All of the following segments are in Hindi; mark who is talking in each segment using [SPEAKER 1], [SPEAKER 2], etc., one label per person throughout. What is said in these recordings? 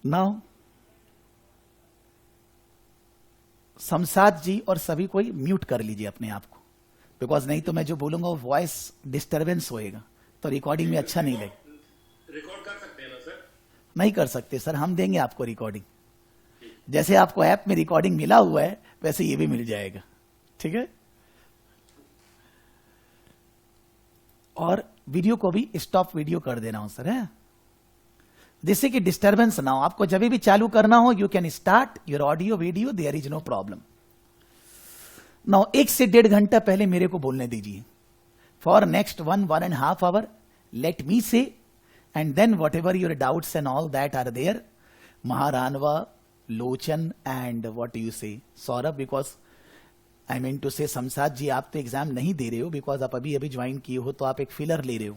[SPEAKER 1] नाउ शमशाद जी और सभी कोई म्यूट कर लीजिए अपने आप को, बिकॉज नहीं तो मैं जो बोलूंगा वो वॉइस डिस्टरबेंस होएगा, तो रिकॉर्डिंग में अच्छा नहीं लगेगा।
[SPEAKER 2] रिकॉर्ड कर सकते हैं ना सर?
[SPEAKER 1] नहीं कर सकते सर, हम देंगे आपको रिकॉर्डिंग। जैसे आपको ऐप में रिकॉर्डिंग मिला हुआ है वैसे ये भी मिल जाएगा, ठीक है। और वीडियो को भी स्टॉप वीडियो कर देना हो सर, है, जिससे कि डिस्टरबेंस ना हो। आपको जब भी चालू करना हो you can start your audio video, there is no problem. Now 1 से 1.5 घंटा पहले मेरे को बोलने दीजिए। For next 1.5 hour let me say, and then whatever your doubts and all that are there, Maharanwa, Lochan and what you say Saurabh, because I mean to say Shamshad जी आप तो एग्जाम नहीं दे रहे हो, बिकॉज आप अभी अभी ज्वाइन किए हो, तो आप एक फिलर ले रहे हो,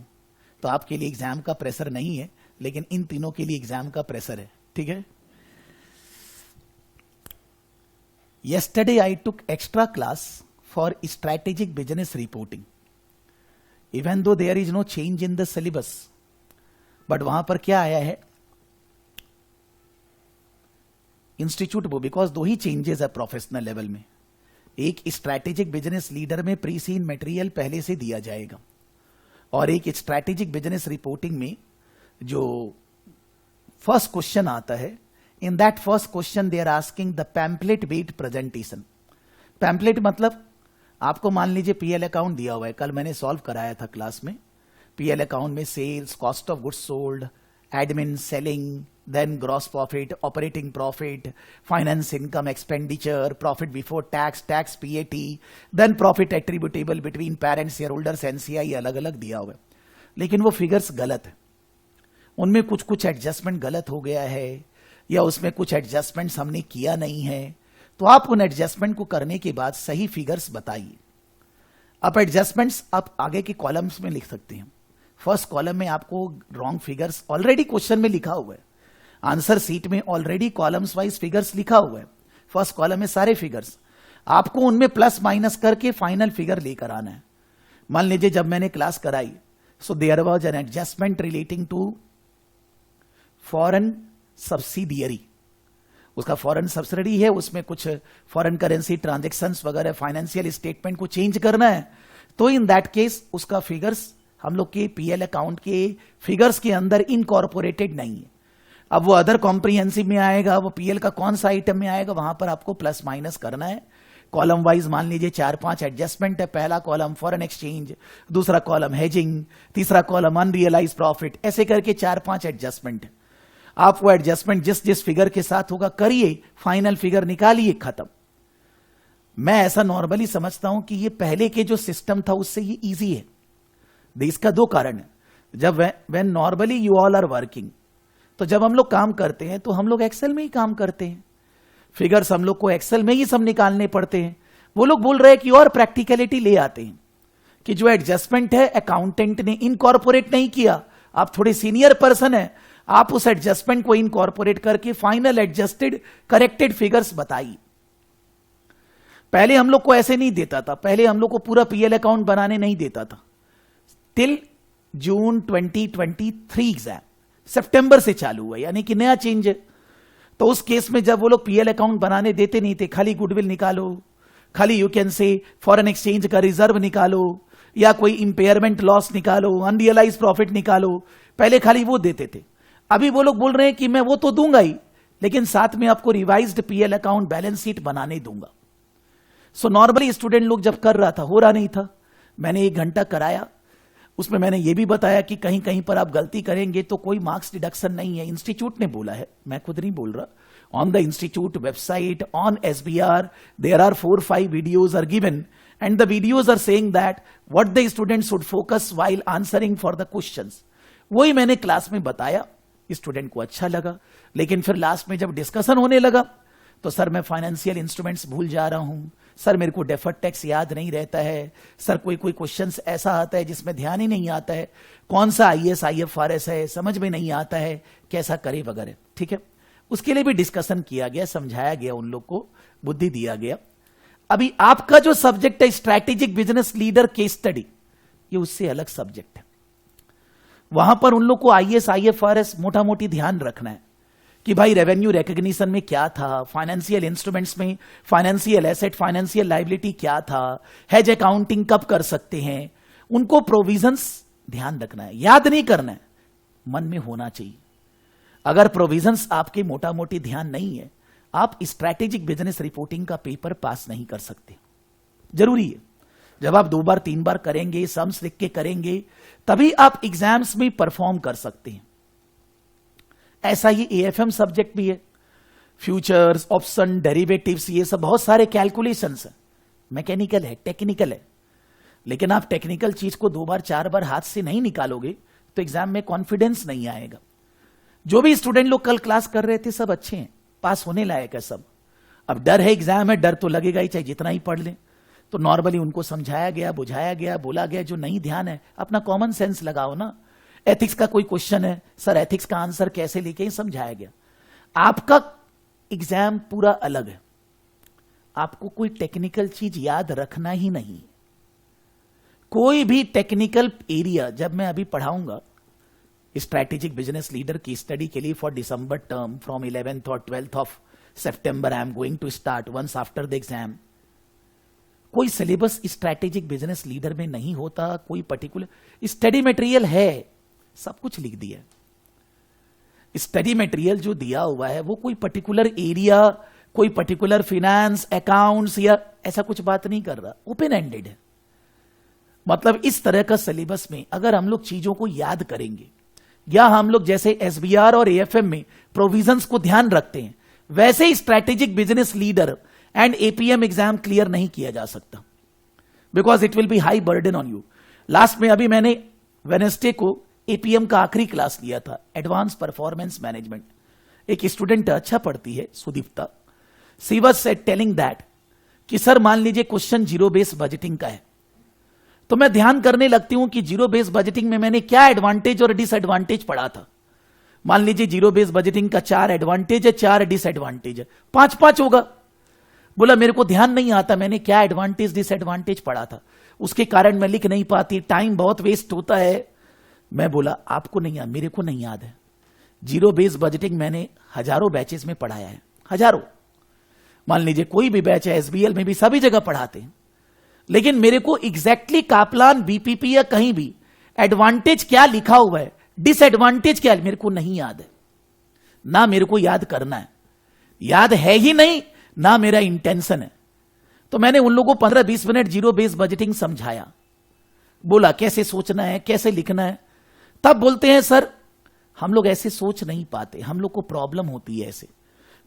[SPEAKER 1] तो आपके लिए एग्जाम का प्रेशर नहीं है, लेकिन इन तीनों के लिए एग्जाम का प्रेशर है, ठीक है। Yesterday I took extra class for strategic business reporting, even though there is no change in the syllabus, but वहां पर क्या आया है इंस्टीट्यूट वो, बिकॉज 2 ही चेंजेस है प्रोफेशनल लेवल में। एक स्ट्रैटेजिक बिजनेस लीडर में प्री सीन मटेरियल पहले से दिया जाएगा, और एक स्ट्रैटेजिक बिजनेस रिपोर्टिंग में जो फर्स्ट क्वेश्चन आता है, in that first question they are asking the pamphlet based presentation. Pamphlet मतलब आपको मान लीजिए पीएल अकाउंट दिया हुआ है, कल मैंने सॉल्व कराया था क्लास में। पीएल अकाउंट में sales, cost of goods sold, admin, selling, then gross profit, operating profit, finance income, expenditure, profit before tax, tax PAT, then profit attributable between parents, share holders, NCI, अलग अलग दिया हुआ है। लेकिन वो फिगर्स गलत है, उनमें कुछ कुछ एडजस्टमेंट गलत हो गया है, या उसमें कुछ एडजस्टमेंट्स हमने किया नहीं है, तो आप उन एडजस्टमेंट को करने के बाद सही फिगर्स बताइए। अब एडजस्टमेंट्स आप आगे के कॉलम्स में लिख सकते हैं। फर्स्ट कॉलम में आपको रॉन्ग फिगर्स ऑलरेडी क्वेश्चन में लिखा हुआ है, आंसर सीट में ऑलरेडी कॉलम्स वाइज फिगर्स लिखा हुआ है। फर्स्ट कॉलम में सारे फिगर्स, आपको उनमें प्लस माइनस करके फाइनल फिगर लेकर आना है। मान लीजिए जब मैंने क्लास कराई, so there was an adjustment relating to foreign subsidiary, उसका फॉरेन सब्सिडी है, उसमें कुछ फॉरेन करेंसी ट्रांजैक्शंस वगैरह फाइनेंशियल स्टेटमेंट को चेंज करना है, तो इन दैट केस उसका फिगर्स हम लोग के पीएल अकाउंट के फिगर्स के अंदर इनकॉर्पोरेटेड नहीं है। अब वो अदर कॉम्प्रिहेंसिव में आएगा, वो पीएल का कौन सा आइटम में आएगा, वहां पर आपको प्लस माइनस करना है। कॉलम वाइज मान लीजिए 4-5 एडजस्टमेंट है। पहला कॉलम फॉरेन एक्सचेंज, दूसरा कॉलम हेजिंग, तीसरा कॉलम अनरियलाइज प्रॉफिट, ऐसे करके 4-5 एडजस्टमेंट है। आप वो एडजस्टमेंट जिस जिस फिगर के साथ होगा करिए, फाइनल फिगर निकालिए, खत्म। मैं ऐसा नॉर्मली समझता हूं कि ये पहले के जो सिस्टम था उससे ये इजी है। इसका 2 कारण है। जब when normally you all are working, तो जब हम लोग काम करते हैं तो हम लोग एक्सेल में ही काम करते हैं, फिगर्स हम लोग को एक्सेल में ही सब निकालने पड़ते हैं। वो लोग बोल रहे हैं कि और प्रैक्टिकलिटी ले आते हैं कि जो एडजस्टमेंट है अकाउंटेंट ने इनकॉर्पोरेट नहीं किया, आप थोड़े सीनियर पर्सन है, आप उस एडजस्टमेंट को इनकॉर्पोरेट करके फाइनल एडजस्टेड करेक्टेड फिगर्स बताइए। पहले हम लोग को ऐसे नहीं देता था, पहले हम लोग को पूरा पीएल अकाउंट बनाने नहीं देता था टिल जून 2023 एग्जाम, सितंबर से चालू हुआ, यानी कि नया चेंज है। तो उस केस में जब वो लोग पीएल अकाउंट बनाने देते नहीं थे, खाली गुडविल निकालो, खाली you can say foreign exchange का रिजर्व निकालो, या कोई इंपेयरमेंट लॉस निकालो, अनरियलाइज प्रॉफिट निकालो, पहले खाली वो देते थे। अभी वो लोग बोल रहे हैं कि मैं वो तो दूंगा ही, लेकिन साथ में आपको revised PL account balance sheet बनाने दूंगा। सो नॉर्मली स्टूडेंट लोग जब कर रहा था, हो रहा नहीं था। मैंने 1 घंटा कराया, उसमें मैंने ये भी बताया कि कहीं कहीं पर आप गलती करेंगे तो कोई मार्क्स डिडक्शन नहीं है, इंस्टीट्यूट ने बोला है, मैं खुद नहीं बोल रहा। On the institute website, on SBR, there are 4-5 videos are given, and the videos are saying that what the student should focus while answering for the questions. वही मैंने क्लास में बताया, स्टूडेंट को अच्छा लगा। लेकिन फिर लास्ट में जब डिस्कशन होने लगा, तो सर मैं फाइनेंशियल इंस्ट्रूमेंट्स भूल जा रहा हूं, सर मेरे को डेफर्ड टैक्स याद नहीं रहता है, सर कोई कोई क्वेश्चंस ऐसा आता है जिसमें ध्यान ही नहीं आता है, कौन सा आईएएस आईएफआरएस है समझ में नहीं आता है, कैसा करे वगैरह। ठीक है, उसके लिए भी डिस्कशन किया गया, समझाया गया, उन लोग को बुद्धि दिया गया। अभी आपका जो सब्जेक्ट है strategic business leader case study, ये उससे अलग सब्जेक्ट है। वहां पर उन लोग को आईएएस आईएफआरएस मोटा मोटी ध्यान रखना है, कि भाई रेवेन्यू रिकग्निशन में क्या था, फाइनेंशियल इंस्ट्रूमेंट्स में फाइनेंशियल एसेट फाइनेंशियल लायबिलिटी क्या था, हेज अकाउंटिंग कब कर सकते हैं, उनको प्रोविजंस ध्यान रखना है, याद नहीं करना है, मन में होना चाहिए। अगर प्रोविजंस आपके मोटा मोटी ध्यान नहीं है, आप स्ट्रैटेजिक बिजनेस रिपोर्टिंग का पेपर पास नहीं कर सकते। जरूरी है, जब आप 2 बार 3 बार करेंगे, सम्स लिख के करेंगे, तभी आप एग्जाम्स में परफॉर्म कर सकते हैं। ऐसा ही एएफएम सब्जेक्ट भी है, फ्यूचर्स, ऑप्शन, डेरिवेटिव्स, ये सब बहुत सारे कैलकुलेशंस है, मैकेनिकल है, टेक्निकल है। लेकिन आप टेक्निकल चीज को 2 बार 4 बार हाथ से नहीं निकालोगे तो एग्जाम में कॉन्फिडेंस नहीं आएगा। जो भी स्टूडेंट लोग कल क्लास कर रहे थे सब अच्छे हैं, पास होने लायक है सब। अब डर है, एग्जाम है, डर तो लगेगा ही, चाहे जितना ही पढ़ लें। तो नॉर्मली उनको समझाया गया, बुझाया गया, बोला गया, जो नहीं ध्यान है अपना कॉमन सेंस लगाओ ना। एथिक्स का कोई क्वेश्चन है, सर एथिक्स का आंसर कैसे लिखे, ही समझाया गया। आपका एग्जाम पूरा अलग है, आपको कोई टेक्निकल चीज याद रखना ही नहीं। कोई भी टेक्निकल एरिया, जब मैं अभी पढ़ाऊंगा स्ट्रैटेजिक बिजनेस लीडर की स्टडी के लिए for December term from 11th और 12th of September I am going to start once after the exam. कोई सिलेबस स्ट्रैटेजिक बिजनेस लीडर में नहीं होता, कोई पर्टिकुलर स्टडी मटेरियल है, सब कुछ लिख दिया। स्टडी मटेरियल जो दिया हुआ है वो कोई पर्टिकुलर एरिया, कोई पर्टिकुलर फिनेंस, अकाउंट्स या ऐसा कुछ बात नहीं कर रहा, ओपन एंडेड है। मतलब इस तरह का सिलेबस में अगर हम लोग चीजों को याद करेंगे, या हम लोग जैसे एसबीआर और एएफएम में प्रोविजंस को ध्यान रखते हैं, वैसे ही strategic business leader and APM exam clear नहीं किया जा सकता, because it will be high burden on you. Last में अभी मैंने वेडनेसडे को एपीएम का आखिरी क्लास लिया था, एडवांस परफॉर्मेंस मैनेजमेंट। एक स्टूडेंट अच्छा पढ़ती है, Sudipta, she was said telling that कि सर मान लीजिए क्वेश्चन जीरो बेस बजटिंग का है, तो मैं ध्यान करने लगती हूं कि जीरो बेस बजटिंग में मैंने क्या एडवांटेज और डिसएडवांटेज पढ़ा था। मान लीजिए जीरो बेस बजटिंग का 4 एडवांटेज है, 4 डिसएडवांटेज है, 5-5 होगा। बोला मेरे को ध्यान नहीं आता मैंने क्या एडवांटेज डिसएडवांटेज पढ़ा था, उसके कारण मैं लिख नहीं पाती, टाइम बहुत वेस्ट होता है। मैं बोला आपको नहीं याद, मेरे को नहीं याद है। जीरो बेस बजटिंग मैंने हजारों बैचेस में पढ़ाया है, हजारों। मान लीजिए कोई भी बैच है, एसबीएल में भी सभी जगह पढ़ाते हैं, लेकिन मेरे को एग्जैक्टली कापलान, बीपीपी या कहीं भी एडवांटेज क्या लिखा हुआ है, डिसएडवांटेज क्या है, मेरे को नहीं याद है। ना मेरे को याद करना है, याद है ही नहीं, ना मेरा इंटेंशन है। तो मैंने उन लोगों को 15-20 मिनट जीरो बेस बजटिंग समझाया, बोला कैसे सोचना है, कैसे लिखना है। तब बोलते हैं सर हम लोग ऐसे सोच नहीं पाते, हम लोग को प्रॉब्लम होती है ऐसे।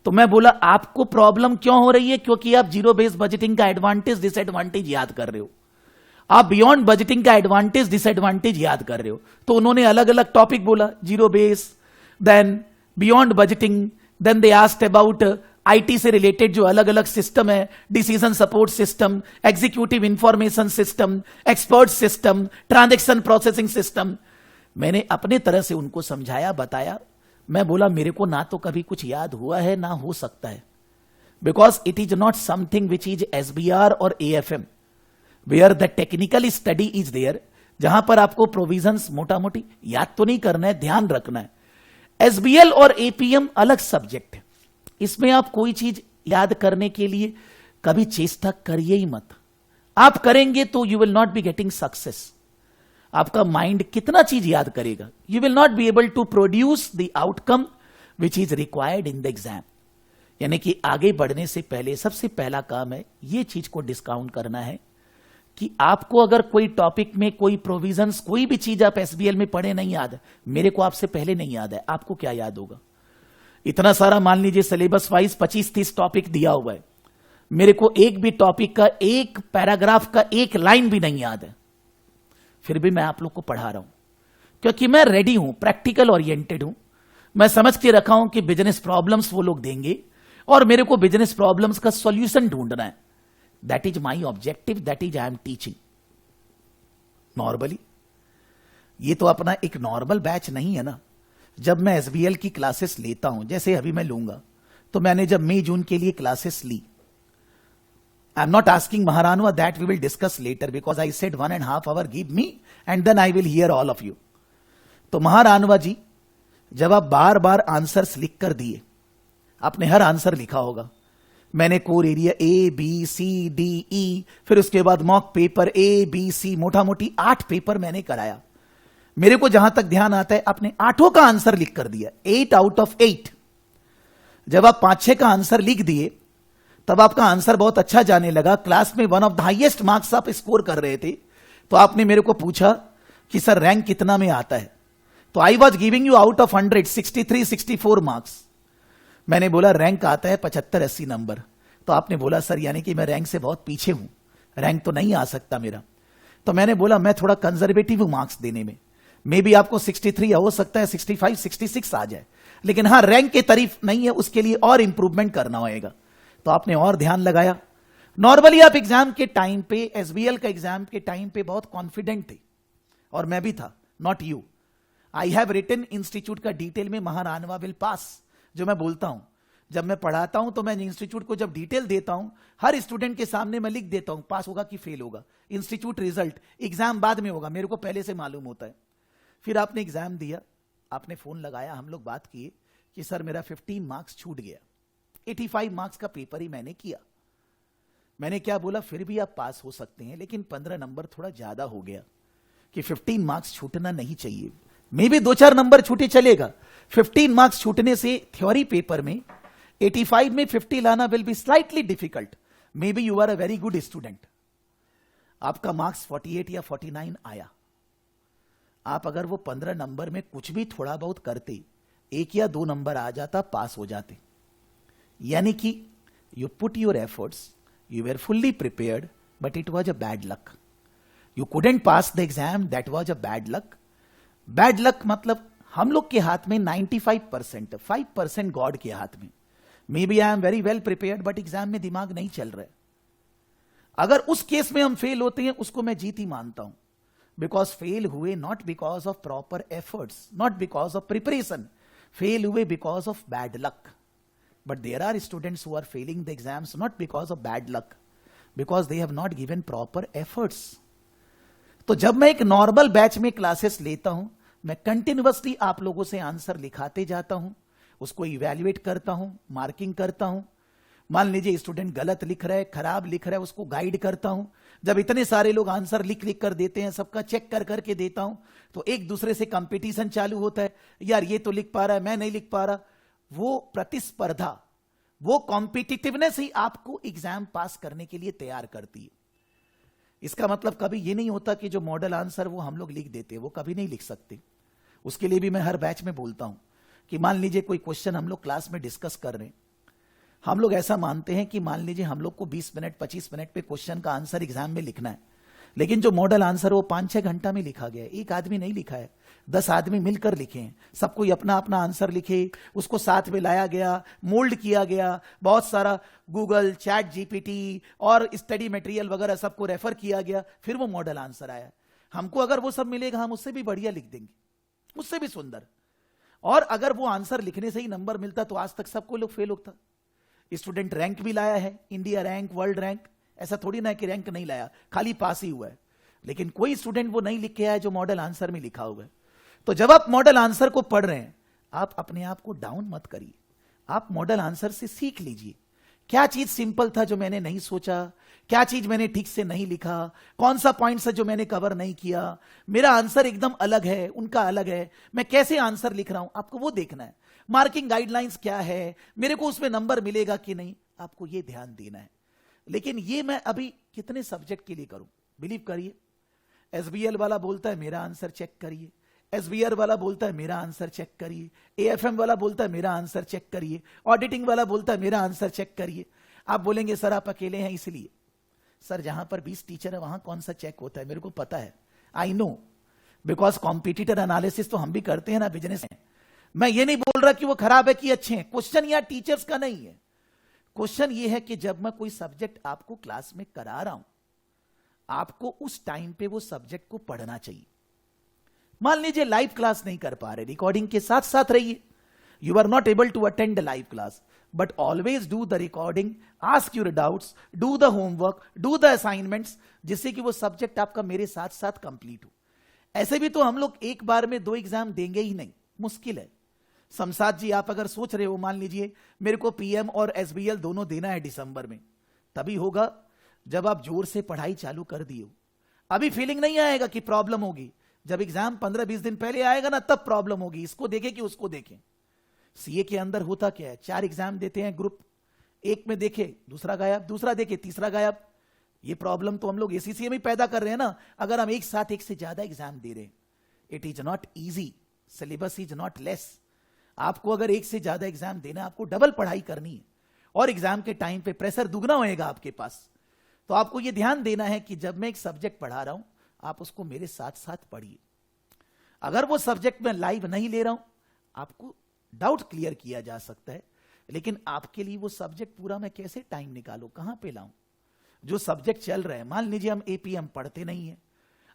[SPEAKER 1] तो मैं बोला आपको प्रॉब्लम क्यों हो रही है, क्योंकि आप जीरो बेस बजटिंग का एडवांटेज डिसएडवांटेज याद कर रहे हो, आप बियॉन्ड बजटिंग का एडवांटेज डिसएडवांटेज याद कर रहे हो। तो उन्होंने अलग अलग टॉपिक बोला, zero base, then beyond budgeting, then they asked about IT से रिलेटेड जो अलग अलग सिस्टम है, decision support system, executive information system, expert system, transaction processing system. मैंने अपने तरह से उनको समझाया, बताया। मैं बोला मेरे को ना तो कभी कुछ याद हुआ है ना हो सकता है, because it is not something which is SBR और AFM where the technical study is there, जहां पर आपको प्रोविजंस मोटा मोटी याद तो नहीं करना है, ध्यान रखना है। एसबीएल और एपीएम अलग सब्जेक्ट है, इसमें आप कोई चीज याद करने के लिए कभी चेष्टा करिए ही मत। आप करेंगे तो you will not be getting success. आपका माइंड कितना चीज याद करेगा, you will not be able to produce the outcome which is required in the exam. यानी कि आगे बढ़ने से पहले सबसे पहला काम है ये चीज को डिस्काउंट करना है कि आपको अगर कोई टॉपिक में कोई प्रोविजंस, कोई भी चीज आप एसबीएल में पढ़े नहीं याद है, मेरे को आपसे पहले नहीं याद है, आपको क्या याद होगा। इतना सारा मान लीजिए सिलेबस वाइज 25-30 टॉपिक दिया हुआ है, मेरे को एक भी टॉपिक का एक पैराग्राफ का एक लाइन भी नहीं याद है, फिर भी मैं आप लोग को पढ़ा रहा हूं, क्योंकि मैं रेडी हूं, प्रैक्टिकल ओरिएंटेड हूं। मैं समझ के रखा हूं कि बिजनेस प्रॉब्लम्स वो लोग देंगे और मेरे को बिजनेस प्रॉब्लम्स का सॉल्यूशन ढूंढना है। That is my objective, that is I am teaching. Normally ये तो अपना एक नॉर्मल बैच नहीं है ना। जब मैं एसबीएल की क्लासेस लेता हूं, जैसे अभी मैं लूंगा, तो मैंने जब मई जून के लिए क्लासेस ली, I am not asking Maharanwa, that we will discuss later, because I said 1.5 hour give me and then I will hear all of you. तो महारानवा जी, जब आप बार बार आंसर्स लिख कर दिए आपने हर आंसर लिखा होगा। मैंने core area A B C D E, फिर उसके बाद mock paper A B C, मोटा मोटी 8 पेपर मैंने कराया। मेरे को जहां तक ध्यान आता है आपने 8 का आंसर लिख कर दिया, 8 आउट ऑफ 8। जब आप 5-6 का आंसर लिख दिए तब आपका आंसर बहुत अच्छा जाने लगा, क्लास में one of the highest marks आप स्कोर कर रहे थे। तो आपने मेरे को पूछा कि सर रैंक कितना में आता है, तो I was giving you out of 100 63-64 marks. मैंने बोला रैंक आता है 75-80 नंबर। तो आपने बोला सर यानी कि मैं रैंक से बहुत पीछे हूं, रैंक तो नहीं आ सकता मेरा। तो मैंने बोला मैं थोड़ा कंजर्वेटिव हूं मार्क्स देने में, मे बी आपको 63 हो सकता है 65-66 आ जाए, लेकिन हां रैंक की तारीफ नहीं है, उसके लिए और इंप्रूवमेंट करना होगा। तो आपने और ध्यान लगाया। नॉर्मली आप एग्जाम के टाइम पे, एसबीएल का एग्जाम के टाइम पे बहुत कॉन्फिडेंट थे, और मैं भी था, not you. I have written institute का डिटेल में महारानवा विल पास, जो मैं बोलता हूं। जब मैं पढ़ाता हूं तो मैं इंस्टीट्यूट को जब डिटेल देता हूं, हर स्टूडेंट के सामने मैं लिख देता हूं पास होगा कि फेल होगा। इंस्टीट्यूट रिजल्ट, एग्जाम बाद में होगा, मेरे को पहले से मालूम होता है। फिर आपने एग्जाम दिया, आपने फोन लगाया, हम लोग बात किए कि सर मेरा 15 मार्क्स छूट गया, 85 मार्क्स का पेपर ही मैंने किया। मैंने क्या बोला, फिर भी आप पास हो सकते हैं, लेकिन 15 नंबर थोड़ा ज्यादा हो गया, कि 15 मार्क्स छूटना नहीं चाहिए। मे भी 2-4 नंबर छूटे चलेगा, 15 मार्क्स छूटने से थ्योरी पेपर में 85 में 50 लाना will be slightly difficult. May be you are a very good student, आपका मार्क्स 48 या 49 आया। आप अगर वो 15 नंबर में कुछ भी थोड़ा बहुत करते, 1 या 2 नंबर आ जाता, पास हो जाते। यानी कि you put your efforts, you were fully prepared, but it was a bad luck. You couldn't pass the exam, that was a bad luck. Bad luck मतलब हम लोग के हाथ में 95%, 5% गॉड के हाथ में। May be I am very well prepared, but exam में दिमाग नहीं चल रहा है। अगर उस केस में हम फेल होते हैं, उसको मैं जीत ही मानता हूं, बिकॉज फेल हुए not because of proper efforts, not because of preparation, fail हुए because of bad luck. But there are students who are failing the exams not because of bad luck, because they have not given proper efforts. तो जब मैं एक नॉर्मल बैच में क्लासेस लेता हूं, मैं कंटिन्यूअसली आप लोगों से आंसर लिखाते जाता हूं, उसको इवैल्यूएट करता हूं, मार्किंग करता हूं। मान लीजिए स्टूडेंट गलत लिख रहा है, खराब लिख रहा है, उसको गाइड करता हूं। जब इतने सारे लोग आंसर लिख लिख कर देते हैं, सबका चेक कर करके देता हूं, तो एक दूसरे से कंपटीशन चालू होता है, यार ये तो लिख पा रहा है, मैं नहीं लिख पा रहा। वो प्रतिस्पर्धा, वो कॉम्पिटिटिवनेस ही आपको एग्जाम पास करने के लिए तैयार करती है। इसका मतलब कभी ये नहीं होता कि जो मॉडल आंसर वो हम लोग लिख देते हैं, वो कभी नहीं लिख सकते। उसके लिए भी मैं हर बैच में बोलता हूं कि मान लीजिए कोई क्वेश्चन हम लोग क्लास में डिस्कस कर रहे हैं, हम लोग ऐसा मानते हैं कि मान लीजिए हम लोग को 20 मिनट 25 मिनट पे क्वेश्चन का आंसर एग्जाम में लिखना है, लेकिन जो मॉडल आंसर वो 5-6 घंटा में लिखा गया है। एक आदमी नहीं लिखा है, 10 आदमी मिलकर लिखे हैं, सबको अपना अपना आंसर लिखे, उसको साथ में लाया गया, मोल्ड किया गया, बहुत सारा गूगल, चैट जीपीटी और स्टडी मटेरियल वगैरह सबको रेफर किया गया, फिर वो मॉडल आंसर आया। हमको अगर वो सब मिलेगा, हम उससे भी बढ़िया लिख देंगे, उससे भी सुंदर। और अगर वो आंसर लिखने से ही नंबर मिलता तो आज तक सबको लोग फेल होता। स्टूडेंट रैंक भी लाया है, इंडिया रैंक, वर्ल्ड रैंक, ऐसा थोड़ी ना कि रैंक नहीं लाया, खाली पास ही हुआ है। लेकिन कोई स्टूडेंट वो नहीं लिख के आया जो मॉडल आंसर में लिखा हुआ है। तो जब आप मॉडल आंसर को पढ़ रहे हैं, आप अपने आप को डाउन मत करिए, आप मॉडल आंसर से सीख लीजिए क्या चीज सिंपल था जो मैंने नहीं सोचा, क्या चीज मैंने ठीक से नहीं लिखा, कौन सा पॉइंट है जो मैंने कवर नहीं किया, मेरा आंसर एकदम अलग है, उनका अलग है, मैं कैसे आंसर लिख रहा हूं, आपको वो देखना है। मार्किंग गाइडलाइंस क्या है, मेरे को उसमें नंबर मिलेगा कि नहीं, आपको ये ध्यान देना है। लेकिन ये मैं अभी कितने सब्जेक्ट के लिए करूं, बिलीव करिए। एसबीएल वाला बोलता है मेरा आंसर चेक करिए, एसबीआर वाला बोलता है मेरा आंसर चेक करिए, एएफएम वाला बोलता है मेरा आंसर चेक करिए, ऑडिटिंग वाला बोलता है मेरा आंसर चेक करिए। आप बोलेंगे सर आप अकेले हैं इसलिए। सर जहां पर 20 टीचर है वहां कौन सा चेक होता है, मेरे को पता है, I know, because competitor analysis तो हम भी करते हैं ना, बिजनेस है। मैं ये नहीं बोल रहा कि वो खराब है कि अच्छे हैं, क्वेश्चन या टीचर्स का नहीं है। क्वेश्चन ये है कि जब मैं कोई सब्जेक्ट आपको क्लास में करा रहा हूं, आपको उस टाइम पे वो सब्जेक्ट को पढ़ना चाहिए। मान लीजिए लाइव क्लास नहीं कर पा रहे, रिकॉर्डिंग के साथ साथ रहिए, you are not able to attend the live class, but always do the recording, ask your doubts, do the homework, do the assignments, जिससे कि वो सब्जेक्ट आपका मेरे साथ साथ कंप्लीट हो। ऐसे भी तो हम लोग एक बार में 2 एग्जाम देंगे ही नहीं, मुश्किल है। शमशाद जी, आप अगर सोच रहे हो, मान लीजिए मेरे को पीएम और एसबीएल दोनों देना है दिसंबर में, तभी होगा जब आप जोर से पढ़ाई चालू कर दिए हो। अभी फीलिंग नहीं आएगा कि प्रॉब्लम होगी, जब एग्जाम 15-20 दिन पहले आएगा ना, तब प्रॉब्लम होगी। इसको देखें कि उसको देखें। सीए के अंदर होता क्या है, 4 एग्जाम देते हैं ग्रुप, एक में देखे दूसरा गायब, दूसरा देखे तीसरा गायब। ये प्रॉब्लम तो हम लोग एसीसीए में पैदा कर रहे हैं ना, अगर हम एक साथ एक से ज्यादा एग्जाम दे रहे हैं। It is not easy, syllabus is not less. आपको अगर एक से ज्यादा एग्जाम देना, आपको डबल पढ़ाई करनी है, और एग्जाम के टाइम पे प्रेशर दुगना होएगा आपके पास। तो आपको यह ध्यान देना है कि जब मैं एक सब्जेक्ट पढ़ा रहा हूं, आप उसको मेरे साथ साथ पढ़िए। अगर वो सब्जेक्ट में लाइव नहीं ले रहा हूं, आपको डाउट क्लियर किया जा सकता है, लेकिन आपके लिए वो सब्जेक्ट पूरा मैं कैसे टाइम निकालूं, कहां पे लाऊं? जो सब्जेक्ट चल रहा है, मान लीजिए हम एपीएम पढ़ते नहीं है,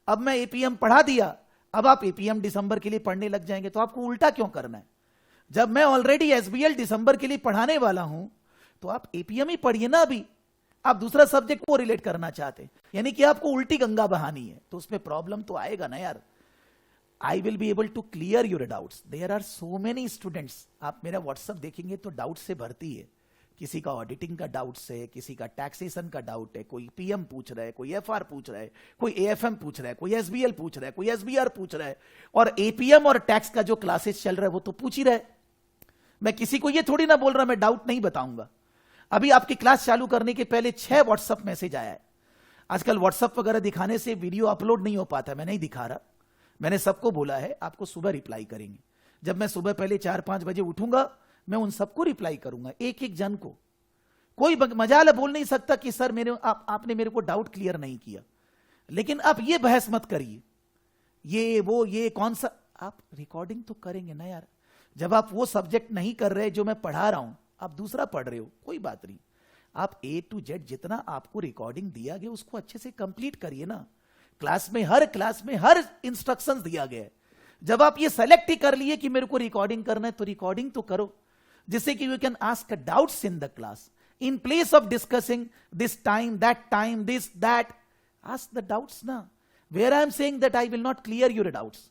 [SPEAKER 1] अब मैं एपीएम पढ़ा दिया, अब आप एपीएम दिसंबर के लिए पढ़ने लग जाएंगे, तो आपको उल्टा क्यों करना है? जब मैं ऑलरेडी एसबीएल दिसंबर के लिए पढ़ाने वाला हूं, तो आप एपीएम ही पढ़िए ना। अभी आप दूसरा सब्जेक्ट को रिलेट करना चाहते हैं, यानी कि आपको उल्टी गंगा बहानी है, तो उसमें प्रॉब्लम तो आएगा ना यार। I will be able to clear your doubts. There are so many students. आप मेरा व्हाट्सएप देखेंगे तो डाउट से भरती है। किसी का ऑडिटिंग का डाउट है, किसी का टैक्सेशन का डाउट है, कोई पीएम पूछ रहा है, कोई एफआर पूछ रहा है, कोई एएफएम पूछ रहा है, कोई एसबीएल पूछ रहा है, कोई एसबीआर पूछ रहा है, और एपीएम और टैक्स का जो क्लासेस चल रहा है वो तो पूछ ही रहा है। मैं किसी को ये थोड़ी ना बोल रहा मैं डाउट नहीं बताऊंगा। अभी आपकी क्लास चालू करने के पहले 6 व्हाट्सएप मैसेज आया है। आजकल व्हाट्सएप वगैरह दिखाने से वीडियो अपलोड नहीं हो पाता, मैं नहीं दिखा रहा। मैंने सबको बोला है आपको सुबह रिप्लाई करेंगे। जब मैं सुबह पहले 4-5 बजे उठूंगा, मैं उन सबको रिप्लाई करूंगा, एक एक जन को। कोई मजाल बोल नहीं सकता कि सर आपने मेरे को डाउट क्लियर नहीं किया। लेकिन आप ये बहस मत करिए, ये कौन सा, आप रिकॉर्डिंग तो करेंगे ना यार। जब आप वो सब्जेक्ट नहीं कर रहे जो मैं पढ़ा रहा हूं, आप दूसरा पढ़ रहे हो, कोई बात नहीं। आप A to Z जितना आपको रिकॉर्डिंग दिया गया उसको अच्छे से कंप्लीट करिए ना। क्लास में हर इंस्ट्रक्शंस दिया गया है। जब आप ये सेलेक्ट ही कर लिए कि मेरे को रिकॉर्डिंग करना है, तो रिकॉर्डिंग तो करो, जिससे कि you can ask doubts in the class in place of discussing this time this that. Ask the doubts ना। Where I am saying that I will not clear your doubts,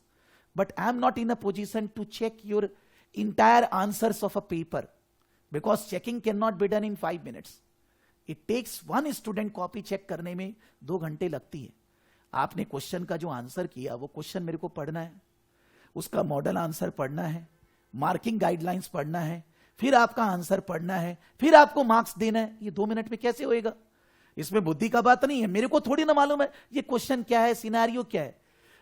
[SPEAKER 1] but I am not in a position to check your entire answers of a paper, because checking can not be done in 5 minutes. It takes 1 student copy check करने में 2 घंटे लगती है। आपने क्वेश्चन का जो आंसर किया, वो क्वेश्चन मेरे को पढ़ना है, उसका मॉडल आंसर पढ़ना है, मार्किंग गाइडलाइंस पढ़ना है, फिर आपका आंसर पढ़ना है, फिर आपको मार्क्स देना है। ये 2 मिनट में कैसे होएगा? इसमें बुद्धि का बात नहीं है। मेरे को थोड़ी ना मालूम है ये क्वेश्चन क्या है, सिनेरियो क्या है।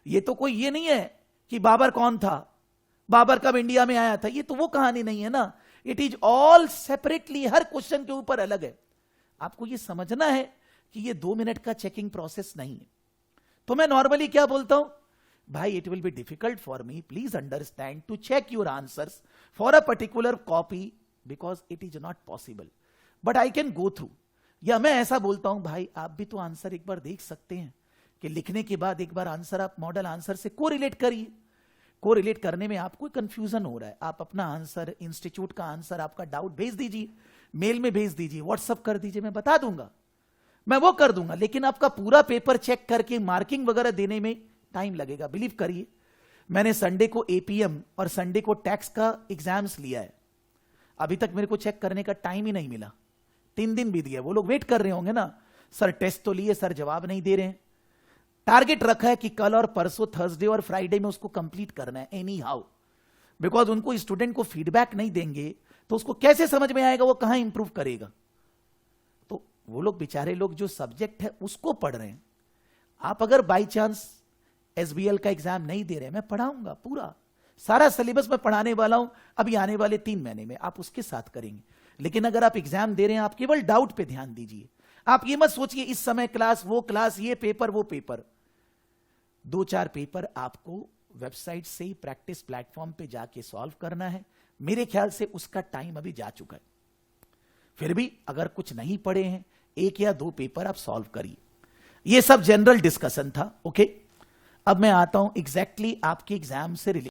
[SPEAKER 1] ये तो कोई ये नहीं है कि बाबर कौन था, बाबर कब इंडिया में आया था, ये तो वो कहानी नहीं है ना। It is all separately, her question के ऊपर अलग है। आपको ये समझना है कि ये 2 मिनट का चेकिंग प्रोसेस नहीं है। तो मैं नॉर्मली क्या बोलता हूं, भाई it will be difficult for me, please understand to check your answers for a particular copy, because it is not possible, but I can go through. या मैं ऐसा बोलता हूं, भाई आप भी तो आंसर एक बार देख सकते हैं, कि लिखने के बाद एक बार आंसर आप मॉडल आंसर से कोरिलेट करिए। कोरिलेट करने में आपको कंफ्यूजन हो रहा है, आप अपना आंसर, इंस्टीट्यूट का आंसर, आपका डाउट भेज दीजिए, मेल में भेज दीजिए, व्हाट्सअप कर दीजिए, मैं बता दूंगा, मैं वो कर दूंगा। लेकिन आपका पूरा पेपर चेक करके मार्किंग वगैरह देने में टाइम लगेगा। बिलीव करिए, मैंने संडे को एपीएम और संडे को टैक्स का एग्जाम्स लिया है, अभी तक मेरे को चेक करने का टाइम ही नहीं मिला। 3 दिन बीत गया। वो लोग वेट कर रहे होंगे ना, सर टेस्ट तो लिए, सर जवाब नहीं दे रहे हैं। टारगेट रखा है कि कल और परसों, थर्सडे और फ्राइडे में उसको कंप्लीट करना है एनी हाउ, बिकॉज उनको स्टूडेंट को फीडबैक नहीं देंगे तो उसको कैसे समझ में आएगा, वो कहां इंप्रूव करेगा। तो वो लोग बेचारे लोग जो सब्जेक्ट है उसको पढ़ रहे हैं। आप अगर बाई चांस एसबीएल का एग्जाम नहीं दे रहे, मैं पढ़ाऊंगा, पूरा सारा सिलेबस मैं पढ़ाने वाला हूं अभी आने वाले 3 महीने में, आप उसके साथ करेंगे। लेकिन अगर आप एग्जाम दे रहे हैं, आप केवल डाउट पे ध्यान दीजिए। आप ये मत सोचिए इस समय क्लास, वो क्लास, ये पेपर, वो पेपर। 2-4 पेपर आपको वेबसाइट से ही प्रैक्टिस प्लेटफॉर्म पे जाके सॉल्व करना है। मेरे ख्याल से उसका टाइम अभी जा चुका है। फिर भी अगर कुछ नहीं पढ़े हैं, 1 या 2 पेपर आप सॉल्व करिए। ये सब जनरल डिस्कशन था, ओके। अब मैं आता हूं एग्जैक्टली आपके एग्जाम से रिलेटेड।